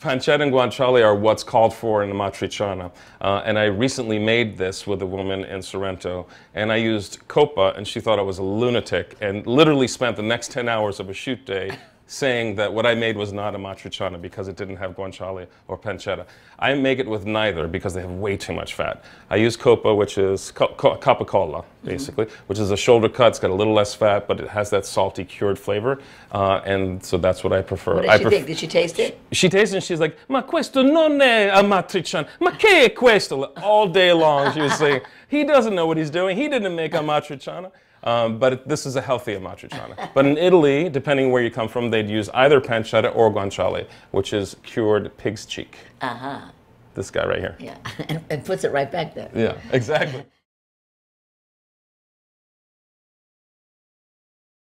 Pancetta and guanciale are what's called for in the matriciana. And I recently made this with a woman in Sorrento, and I used coppa, and she thought I was a lunatic, and literally spent the next 10 hours of a shoot day saying that what I made was not a matriciana because it didn't have guanciale or pancetta. I make it with neither because they have way too much fat. I use coppa, which is capicola, basically, which is a shoulder cut. It's got a little less fat, but it has that salty, cured flavor, and so that's what I prefer. What did she think? Did she taste it? She tasted it and she's like, "Ma questo non è a matriciana. Ma che è questo?" All day long she was saying, he doesn't know what he's doing. He didn't make a matriciana. But this is a healthy amatriciana. But in Italy, depending where you come from, they'd use either pancetta or guanciale, which is cured pig's cheek. Uh-huh. This guy right here. Yeah, and puts it right back there. Yeah, exactly.